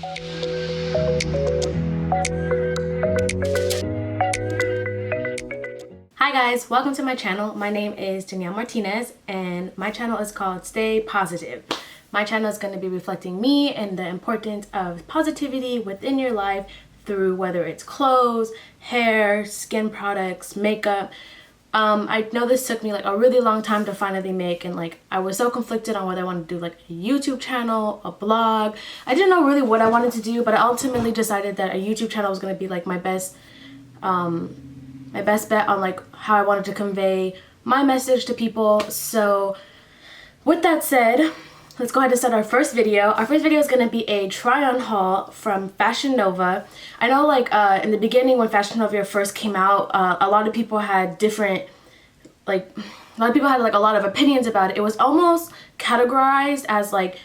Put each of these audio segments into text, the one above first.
Hi guys, welcome to my channel. My name is Danielle Martinez and my channel is called Stay Positive. My channel is going to be reflecting me and the importance of positivity within your life through whether it's clothes, hair, skin products, makeup. I know this took me like a really long time to finally make, and like I was so conflicted on whether I wanted to do like a YouTube channel, a blog. I didn't know really what I wanted to do, but I ultimately decided that a YouTube channel was going to be like my best bet on like how I wanted to convey my message to people. So with that said, let's go ahead and start our first video. Our first video is going to be a try-on haul from Fashion Nova. I know like in the beginning when Fashion Nova first came out, a lot of people had different, like a lot of people had like a lot of opinions about it. It was almost categorized as like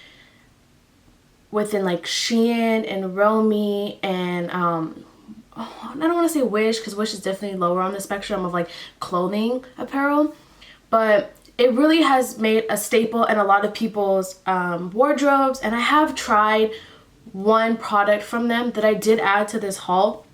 within like Shein and Romy and I don't want to say Wish, because Wish is definitely lower on the spectrum of like clothing apparel, but it really has made a staple in a lot of people's wardrobes. And I have tried one product from them that I did add to this haul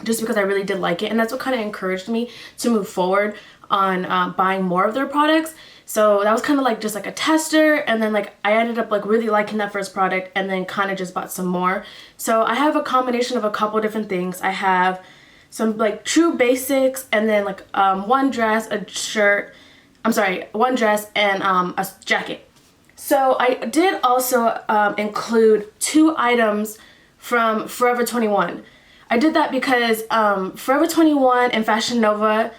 just because I really did like it, and that's what kind of encouraged me to move forward on buying more of their products. So that was kind of like just like a tester, and then like I ended up like really liking that first product and then kind of just bought some more. So I have a combination of a couple different things. I have some like true basics, and then like one dress, a shirt, one dress and a jacket. So I did also include 2 items from Forever 21. I did that because Forever 21 and Fashion Nova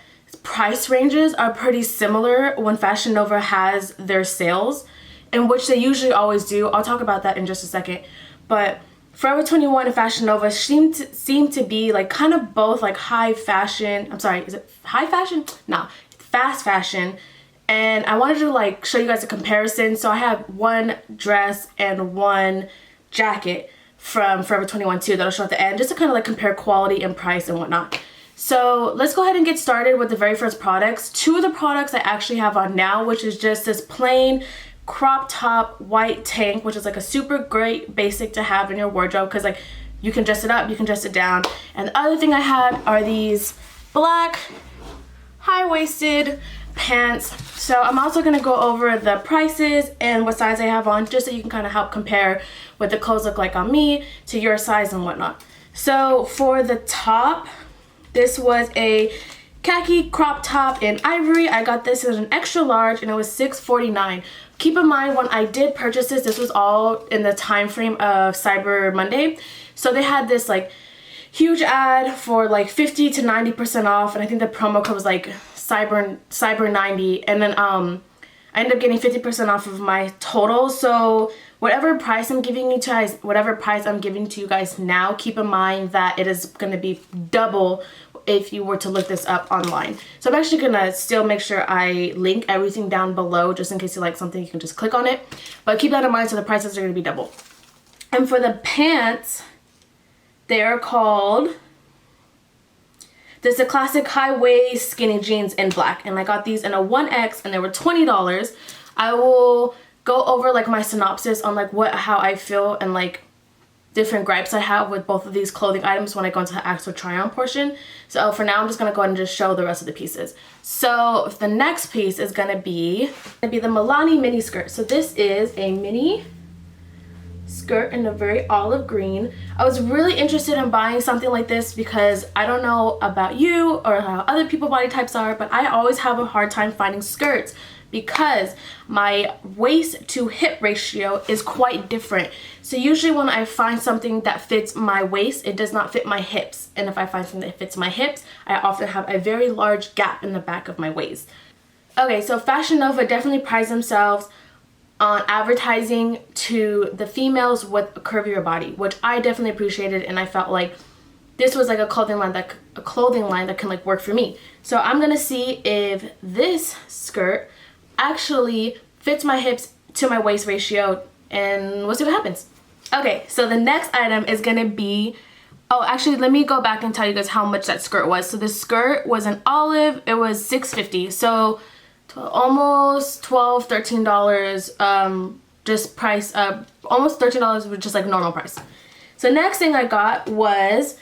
price ranges are pretty similar when Fashion Nova has their sales, in which they usually always do. I'll talk about that in just a second. But Forever 21 and Fashion Nova seem to be like kind of both like high fashion. I'm sorry, is it high fashion? No, fast fashion. And I wanted to like show you guys a comparison. So I have one dress and one jacket from Forever 21 too that I'll show at the end, just to kind of like compare quality and price and whatnot. So let's go ahead and get started with the very first products. 2 of the products I actually have on now, which is just this plain crop top white tank, which is like a super great basic to have in your wardrobe because like you can dress it up, you can dress it down. And the other thing I have are these black high-waisted pants. So I'm also going to go over the prices and what size I have on, just so you can kind of help compare what the clothes look like on me to your size and whatnot. So for the top, this was a khaki crop top in ivory. I got this as an extra large and it was $6.49. Keep in mind when I did purchase this was all in the time frame of Cyber Monday. So they had this like huge ad for like 50 to 90% off, and I think the promo code was like Cyber 90, and then I ended up getting 50% off of my total. So whatever price I'm giving you guys, now, keep in mind that it is going to be double if you were to look this up online. So I'm actually gonna still make sure I link everything down below, just in case you like something, you can just click on it. But keep that in mind, so the prices are gonna be double. And for the pants, they are called, this is a classic high waist skinny jeans in black, and I got these in a 1X and they were $20. I will go over like my synopsis on like how I feel and like different gripes I have with both of these clothing items when I go into the actual try-on portion. So for now, I'm just gonna go ahead and just show the rest of the pieces. So the next piece is gonna be the MELANIE mini skirt. So this is a mini skirt in a very olive green. I was really interested in buying something like this because I don't know about you or how other people body types are, but I always have a hard time finding skirts because my waist to hip ratio is quite different. So usually when I find something that fits my waist, it does not fit my hips. And if I find something that fits my hips, I often have a very large gap in the back of my waist. Okay, so Fashion Nova definitely prides themselves on advertising to the females with a curvier body, which I definitely appreciated, and I felt like this was like a clothing line that can like work for me. So I'm gonna see if this skirt actually fits my hips to my waist ratio, and we'll see what happens. Okay, so the next item is gonna be, oh actually let me go back and tell you guys how much that skirt was. So this skirt was an olive, it was $6.50, so almost $12, $13, just price, almost $13 with just like normal price. So So next thing I got was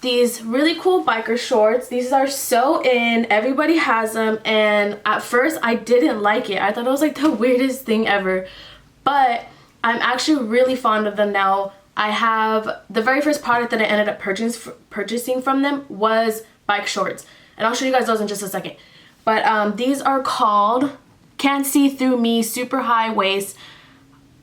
these really cool biker shorts. These are so in, everybody has them, and at first I didn't like it. I thought it was like the weirdest thing ever, but I'm actually really fond of them now. I have, the very first product that I ended up purchasing from them was bike shorts, and I'll show you guys those in just a second. But these are called Can't See Through Me Super High Waist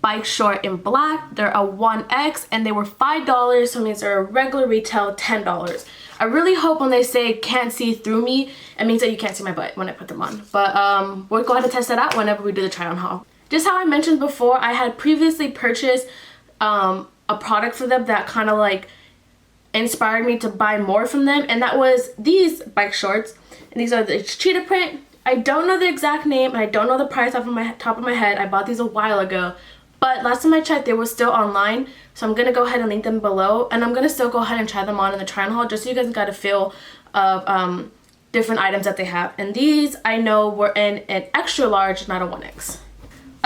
bike short in black. They're a 1X and they were $5, so it means they're a regular retail $10. I really hope when they say can't see through me, it means that you can't see my butt when I put them on. But we'll go ahead and test that out whenever we do the try on haul. Just how I mentioned before, I had previously purchased a product for them that kind of like inspired me to buy more from them, and that was these bike shorts. And these are the cheetah print. I don't know the exact name and I don't know the price off of my top of my head. I bought these a while ago, but last time I checked, they were still online. So I'm going to go ahead and link them below. And I'm going to still go ahead and try them on in the try on haul, just so you guys got a feel of different items that they have. And these I know were in an extra large, not a 1X.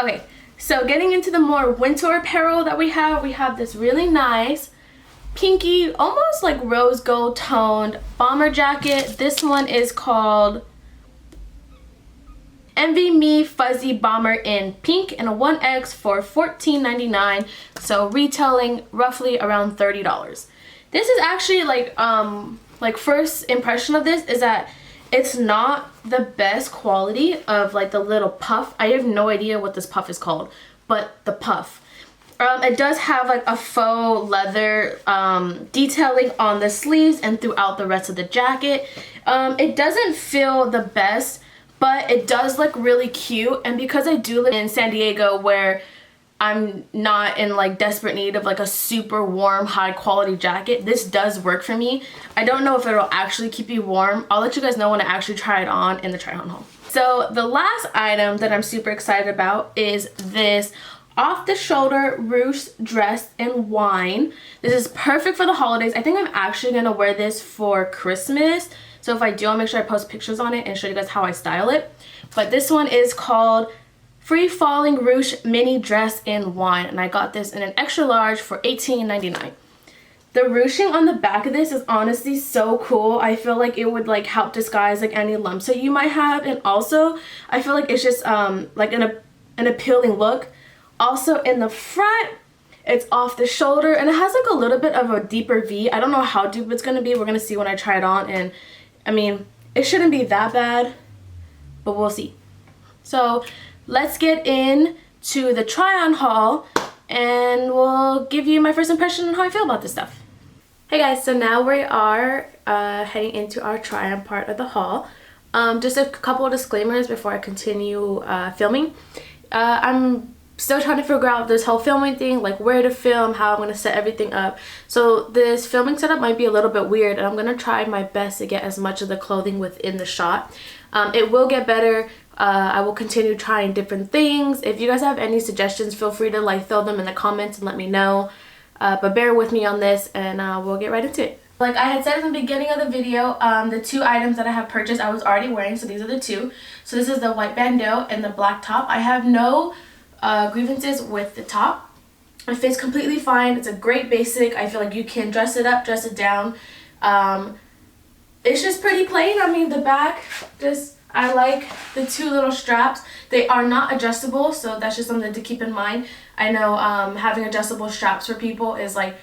Okay, so getting into the more winter apparel that we have this really nice pinky, almost like rose gold toned bomber jacket. This one is called Envy Me Fuzzy Bomber in pink and a 1X for $14.99, so retailing roughly around $30. This is actually like first impression of this is that it's not the best quality of like the little puff. I have no idea what this puff is called, but the puff. It does have like a faux leather detailing on the sleeves and throughout the rest of the jacket. It doesn't feel the best, but it does look really cute. And because I do live in San Diego, where I'm not in like desperate need of like a super warm, high quality jacket, this does work for me. I don't know if it'll actually keep you warm. I'll let you guys know when I actually try it on in the try on haul. So the last item that I'm super excited about is this off the shoulder ruche dress in wine. This is perfect for the holidays. I think I'm actually gonna wear this for Christmas. So if I do, I'll make sure I post pictures on it and show you guys how I style it. But this one is called Free Falling Ruche Mini Dress in Wine, and I got this in an extra large for $18.99. The ruching on the back of this is honestly so cool. I feel like it would like help disguise like any lumps that you might have, and also I feel like it's just like an appealing look. Also in the front, it's off the shoulder and it has like a little bit of a deeper V. I don't know how deep it's gonna be. We're gonna see when I try it on, and I mean, it shouldn't be that bad, but we'll see. So let's get into the try on haul and we'll give you my first impression on how I feel about this stuff. Hey guys, so now we are heading into our try on part of the haul. Just a couple of disclaimers before I continue filming. I'm still trying to figure out this whole filming thing, like where to film, how I'm going to set everything up. So this filming setup might be a little bit weird, and I'm going to try my best to get as much of the clothing within the shot. It will get better. I will continue trying different things. If you guys have any suggestions, feel free to like throw them in the comments and let me know. But bear with me on this, and we'll get right into it. Like I had said in the beginning of the video, the two items that I have purchased I was already wearing, so these are the two. So this is the white bandeau and the black top. I have no grievances with the top. It fits completely fine. It's a great basic. I feel like you can dress it up, dress it down. It's just pretty plain. I mean, the back, I like the two little straps. They are not adjustable, so that's just something to keep in mind. I know having adjustable straps for people is like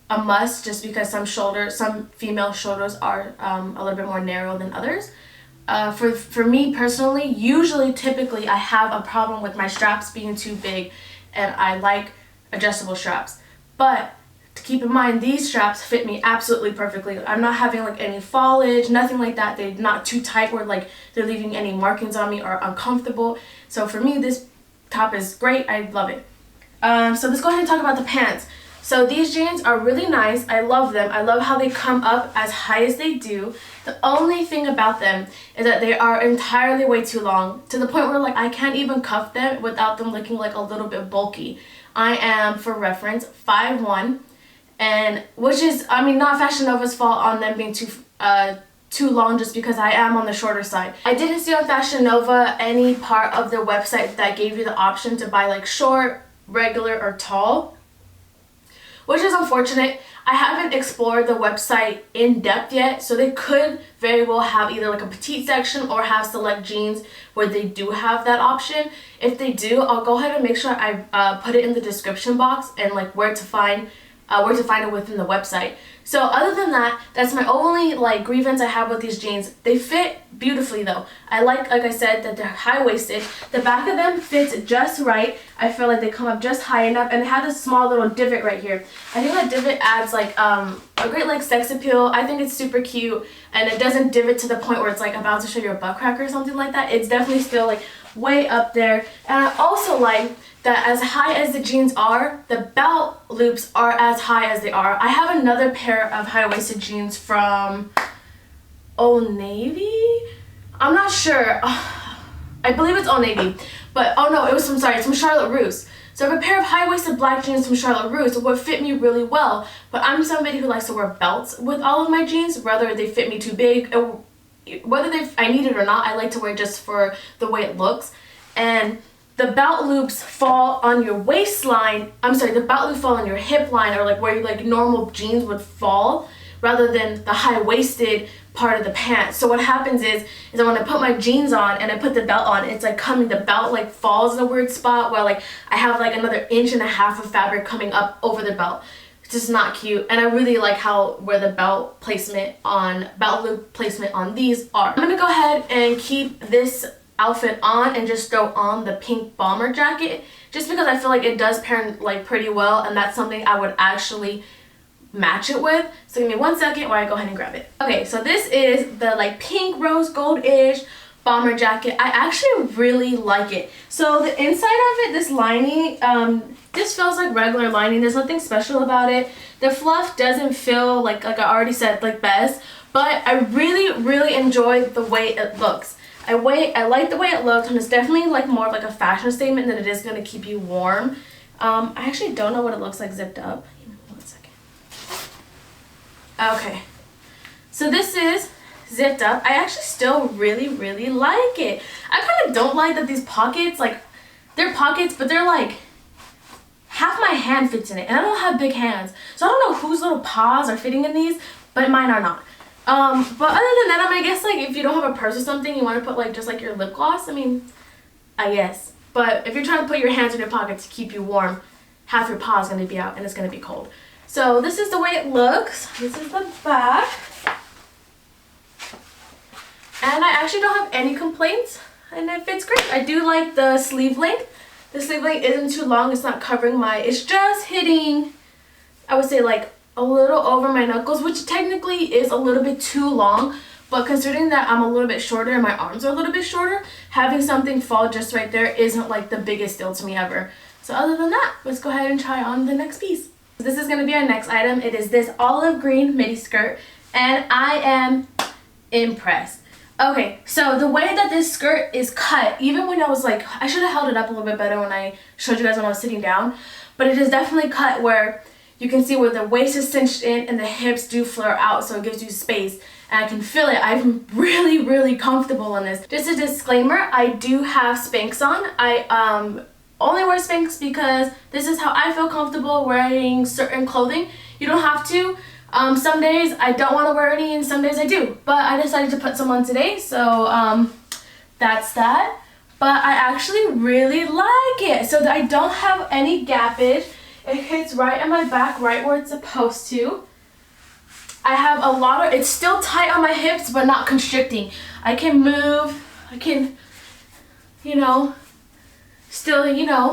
a must, just because some female shoulders are a little bit more narrow than others. For me personally, typically I have a problem with my straps being too big, and I like adjustable straps. But to keep in mind, these straps fit me absolutely perfectly. I'm not having like any fallage, nothing like that. They're not too tight where like they're leaving any markings on me or uncomfortable. So for me, this top is great. I love it. So let's go ahead and talk about the pants. So these jeans are really nice. I love them. I love how they come up as high as they do. The only thing about them is that they are entirely way too long, to the point where like I can't even cuff them without them looking like a little bit bulky. I am, for reference, 5'1", and which is, I mean, not Fashion Nova's fault on them being too long, just because I am on the shorter side. I didn't see on Fashion Nova any part of their website that gave you the option to buy like short, regular, or tall, which is unfortunate. I haven't explored the website in depth yet, so they could very well have either like a petite section or have select jeans where they do have that option. If they do, I'll go ahead and make sure I put it in the description box and like where to find it within the website. So other than that, that's my only like grievance I have with these jeans. They fit beautifully though. I like I said, that they're high-waisted. The back of them fits just right. I feel like they come up just high enough, and they have this small little divot right here. I think that divot adds like a great like sex appeal. I think it's super cute, and it doesn't divot to the point where it's like about to show your butt crack or something like that. It's definitely still like way up there. And I also like that as high as the jeans are, the belt loops are as high as they are. I have another pair of high-waisted jeans from Old Navy. I'm not sure. I believe it's Old Navy. But, oh no, it's from Charlotte Russe. So I have a pair of high-waisted black jeans from Charlotte Russe that would fit me really well. But I'm somebody who likes to wear belts with all of my jeans, whether they fit me too big, or whether I need it or not. I like to wear just for the way it looks. And the belt loops fall on your waistline. The belt loops fall on your hip line, or like where you like normal jeans would fall, rather than the high-waisted part of the pants. So what happens is when I put my jeans on and I put the belt on, it's like the belt like falls in a weird spot where like I have like another 1.5 inches of fabric coming up over the belt. It's just not cute, and I really like where the belt loop placement on these are. I'm gonna go ahead and keep this outfit on and just throw on the pink bomber jacket, just because I feel like it does pair like pretty well, and that's something I would actually match it with. So give me 1 second while I go ahead and grab it. Okay, so this is the like pink rose gold-ish bomber jacket. I actually really like it. So the inside of it, this lining, this feels like regular lining. There's nothing special about it. The fluff doesn't feel like I already said, like best, but I really enjoy the way it looks. I like the way it looks, and it's definitely like more of like a fashion statement than it is going to keep you warm. I actually don't know what it looks like zipped up. Give me 1 second. Okay, so this is zipped up. I actually still really like it. I kind of don't like that these pockets, like they're pockets, but they're like half my hand fits in it, and I don't have big hands, so I don't know whose little paws are fitting in these, but mine are not. But other than that, I guess like if you don't have a purse or something, you want to put like just like your lip gloss, I guess. But if you're trying to put your hands in your pocket to keep you warm, half your paw is going to be out and it's going to be cold. So this is the way it looks. This is the back. And I actually don't have any complaints, and it fits great. I do like the sleeve length. The sleeve length isn't too long. It's not covering it's just hitting, I would say like a little over my knuckles, which technically is a little bit too long, but considering that I'm a little bit shorter and my arms are a little bit shorter, having something fall just right there isn't like the biggest deal to me ever. So other than that, let's go ahead and try on the next piece. This is going to be our next item. It is this olive green midi skirt, and I am impressed. Okay, so the way that this skirt is cut, even when I was like, I should have held it up a little bit better when I showed you guys when I was sitting down, but it is definitely cut where you can see where the waist is cinched in and the hips do flare out, so it gives you space, and I can feel it. I'm really comfortable in this. Just a disclaimer, I do have Spanx on. I only wear Spanx because this is how I feel comfortable wearing certain clothing. You don't have to. Some days I don't want to wear any, and some days I do, but I decided to put some on today, so that's that. But I actually really like it, so that I don't have any gappage. It hits right on my back, right where it's supposed to. I have a lot of, it's still tight on my hips, but not constricting. I can move, I can, still,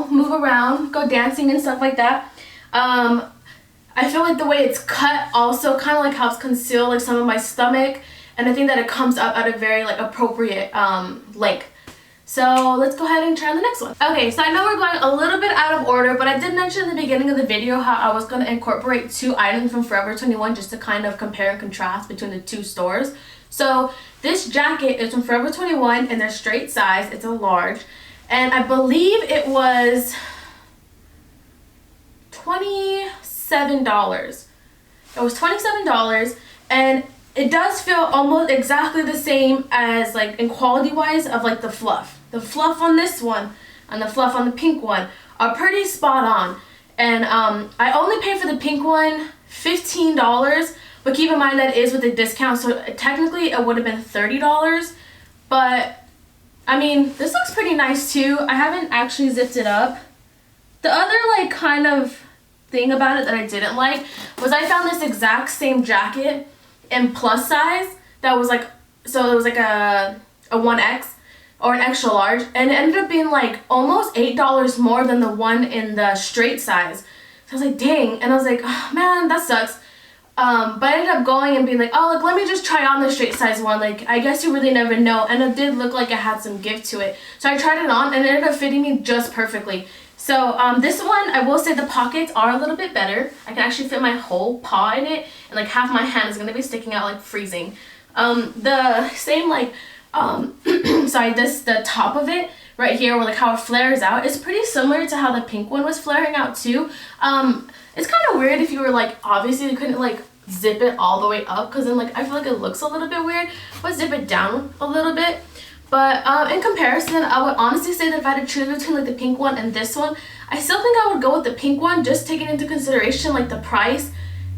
move around, go dancing and stuff like that. I feel like the way it's cut also kind of like helps conceal like some of my stomach, and I think that it comes up at a very like appropriate length. So let's go ahead and try on the next one. Okay, so I know we're going a little bit out of order, but I did mention in the beginning of the video how I was going to incorporate 2 items from Forever 21 just to kind of compare and contrast between the 2 stores. So this jacket is from Forever 21 in their straight size. It's a large, and I believe it was $27. It was $27, and it does feel almost exactly the same as like in quality wise of like the fluff. The fluff on this one and the fluff on the pink one are pretty spot on. And I only paid for the pink one $15, but keep in mind that is with a discount, so technically it would have been $30. But I mean, this looks pretty nice too. I haven't actually zipped it up. The other like kind of thing about it that I didn't like was I found this exact same jacket in plus size that was like, so it was like a 1X or an extra large, and it ended up being like almost $8 more than the one in the straight size. So I was like, dang, and I was like, oh, man, that sucks. But I ended up going and being like, oh, like, let me just try on the straight size one. Like, I guess you really never know. And it did look like it had some give to it. So I tried it on and it ended up fitting me just perfectly. So this one, I will say the pockets are a little bit better. I can actually fit my whole paw in it. And like half my hand is going to be sticking out like freezing. The same like, sorry, the top of it right here, where like how it flares out, is pretty similar to how the pink one was flaring out too. It's kind of weird if you were like, obviously you couldn't like zip it all the way up, because then like I feel like it looks a little bit weird, but zip it down a little bit. But in comparison, I would honestly say that if I had to choose between like the pink one and this one, I still think I would go with the pink one, just taking into consideration like the price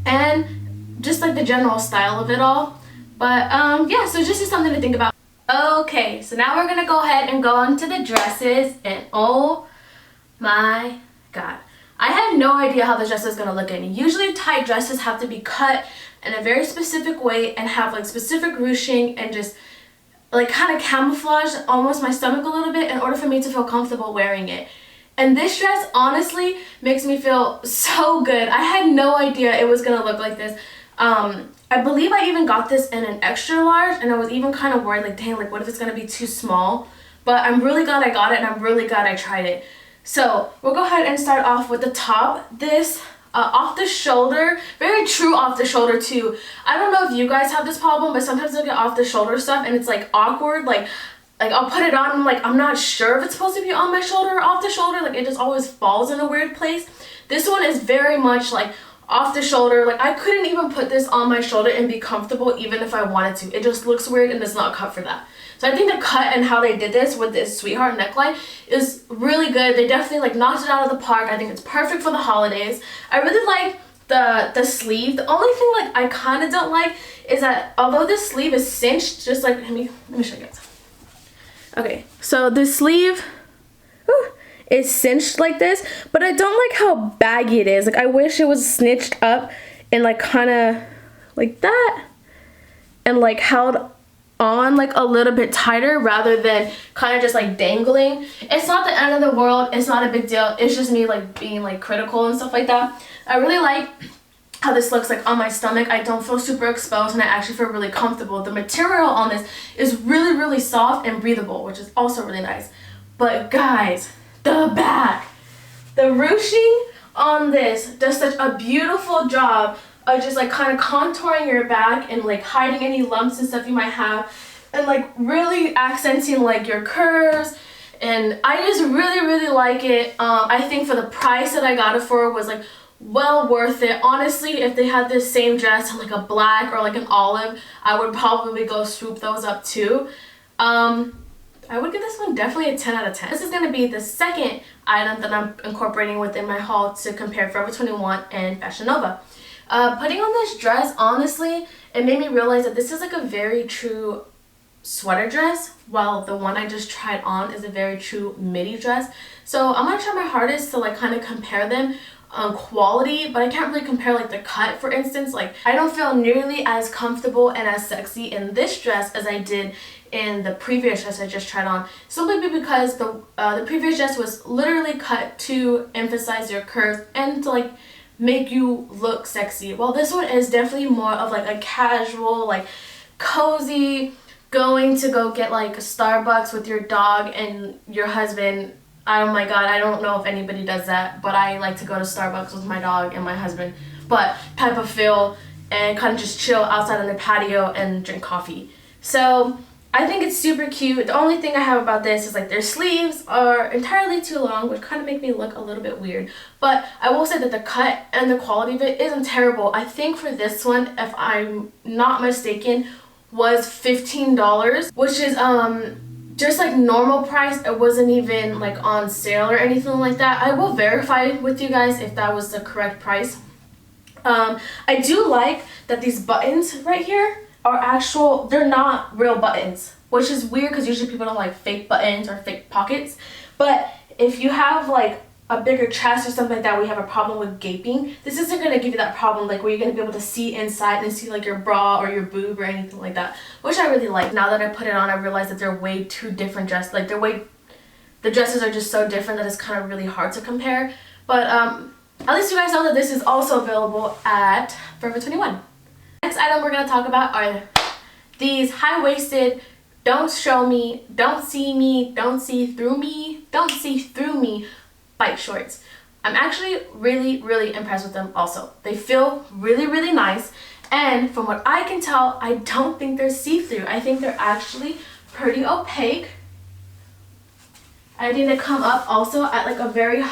and just like the general style of it all. But yeah, so just something to think about. Okay, so now we're gonna go ahead and go on to the dresses, and oh my god, I had no idea how the dress was gonna look in. Usually tight dresses have to be cut in a very specific way and have like specific ruching and just like kind of camouflage almost my stomach a little bit in order for me to feel comfortable wearing it. And this dress honestly makes me feel so good. I had no idea it was gonna look like this. I believe I even got this in an extra large, and I was even kind of worried, like, dang, like what if it's gonna be too small? But I'm really glad I got it, and I'm really glad I tried it. So we'll go ahead and start off with the top. This off the shoulder, very true off the shoulder too. I don't know if you guys have this problem, but sometimes I get off the shoulder stuff and it's like awkward. Like I'll put it on and like I'm not sure if it's supposed to be on my shoulder or off the shoulder. Like it just always falls in a weird place. This one is very much like off the shoulder. Like I couldn't even put this on my shoulder and be comfortable even if I wanted to. It just looks weird and it's not cut for that. So I think the cut and how they did this with this sweetheart neckline is really good. They definitely like knocked it out of the park. I think it's perfect for the holidays. I really like the sleeve. The only thing like I kind of don't like is that although this sleeve is cinched, just like let me show you guys. Okay, so the sleeve is cinched like this, but I don't like how baggy it is. Like I wish it was snitched up and like kind of like that and like held on like a little bit tighter rather than kind of just like dangling. It's not the end of the world. It's not a big deal. It's just me like being like critical and stuff like that. I really like how this looks like on my stomach. I don't feel super exposed and I actually feel really comfortable. The material on this is really, really soft and breathable, which is also really nice. But guys, the back, the ruching on this does such a beautiful job of just like kind of contouring your back and like hiding any lumps and stuff you might have and like really accenting like your curves. And I just really, really like it. I think for the price that I got it for was like well worth it. Honestly, if they had this same dress in like a black or like an olive, I would probably go swoop those up too. I would give this one definitely a 10 out of 10. This is going to be the second item that I'm incorporating within my haul to compare Forever 21 and Fashion Nova. Putting on this dress, honestly, it made me realize that this is like a very true sweater dress, while the one I just tried on is a very true midi dress. So I'm going to try my hardest to like kind of compare them on quality, but I can't really compare like the cut, for instance. Like I don't feel nearly as comfortable and as sexy in this dress as I did in the previous dress I just tried on, simply because the previous dress was literally cut to emphasize your curves and to like make you look sexy, while this one is definitely more of like a casual, like cozy, going to go get like Starbucks with your dog and your husband. Oh my god, I don't know if anybody does that, but I like to go to Starbucks with my dog and my husband, but type of feel and kind of just chill outside on the patio and drink coffee. So I think it's super cute. The only thing I have about this is like their sleeves are entirely too long, which kind of make me look a little bit weird. But I will say that the cut and the quality of it isn't terrible. I think for this one, if I'm not mistaken, was $15, which is just like normal price. It wasn't even like on sale or anything like that. I will verify with you guys if that was the correct price. I do like that these buttons right here are actual, they're not real buttons, which is weird because usually people don't like fake buttons or fake pockets. But if you have like a bigger chest or something like that, we have a problem with gaping, this isn't going to give you that problem, like where you're going to be able to see inside and see like your bra or your boob or anything like that, which I really like. Now that I put it on, I realized that they're way two different dresses. Like the dresses are just so different that it's kind of really hard to compare. But at least you guys know that this is also available at Forever 21. Next item we're going to talk about are these high-waisted, don't show me, don't see me, don't see through me, don't see through me bike shorts. I'm actually really impressed with them also. They feel really nice, and from what I can tell, I don't think they're see-through. I think they're actually pretty opaque. I think they come up also at like a very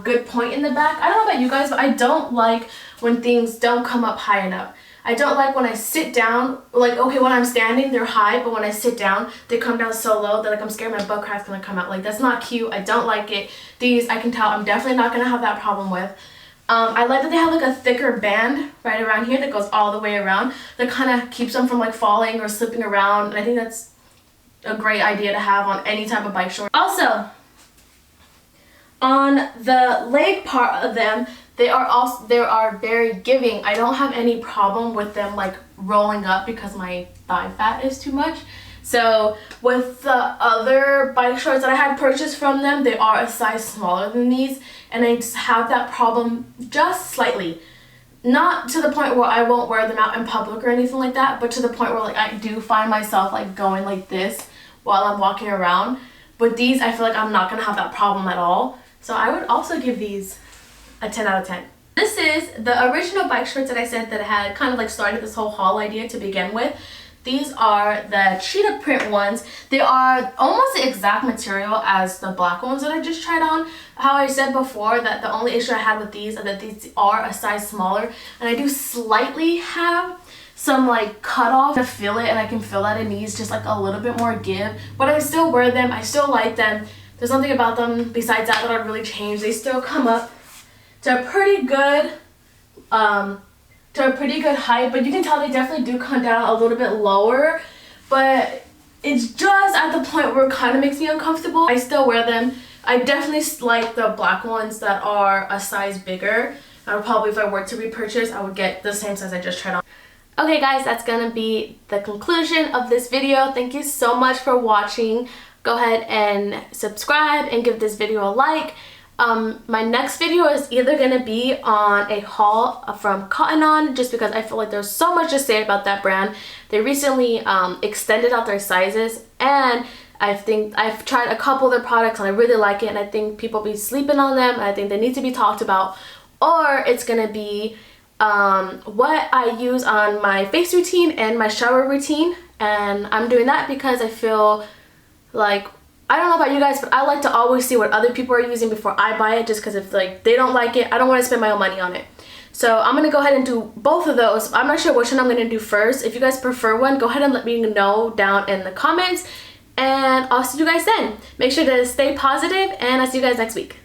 good point in the back. I don't know about you guys, but I don't like when things don't come up high enough. I don't like when I sit down, like, okay, when I'm standing, they're high, but when I sit down, they come down so low that like I'm scared my butt crack's gonna come out. Like, that's not cute. I don't like it. These, I can tell I'm definitely not gonna have that problem with. I like that they have like a thicker band right around here that goes all the way around that kind of keeps them from like falling or slipping around. And I think that's a great idea to have on any type of bike short. Also, on the leg part of them, they are very giving. I don't have any problem with them like rolling up because my thigh fat is too much. So with the other bike shorts that I had purchased from them, they are a size smaller than these, and I just have that problem just slightly. Not to the point where I won't wear them out in public or anything like that, but to the point where like I do find myself like going like this while I'm walking around. But these, I feel like I'm not gonna have that problem at all. So I would also give these a 10 out of 10. This is the original bike shorts that I said that had kind of like started this whole haul idea to begin with. These are the cheetah print ones. They are almost the exact material as the black ones that I just tried on. How I said before that the only issue I had with these is that these are a size smaller, and I do slightly have some like cut off to feel it, and I can feel that in these, just like a little bit more give, but I still wear them. I still like them. There's nothing about them besides that that I'd really change. They still come up to a pretty good height, but you can tell they definitely do come down a little bit lower, but it's just at the point where it kind of makes me uncomfortable. I still wear them. I definitely like the black ones that are a size bigger. I would probably, if I were to repurchase, I would get the same size I just tried on. Okay guys, that's gonna be the conclusion of this video. Thank you so much for watching. Go ahead and subscribe and give this video a like. My next video is either going to be on a haul from Cotton On, just because I feel like there's so much to say about that brand. They recently extended out their sizes, and I think I've tried a couple of their products and I really like it, and I think people be sleeping on them, and I think they need to be talked about. Or it's going to be what I use on my face routine and my shower routine, and I'm doing that because I feel like, I don't know about you guys, but I like to always see what other people are using before I buy it, just because if like they don't like it, I don't want to spend my own money on it. So I'm going to go ahead and do both of those. I'm not sure which one I'm going to do first. If you guys prefer one, go ahead and let me know down in the comments, and I'll see you guys then. Make sure to stay positive, and I'll see you guys next week.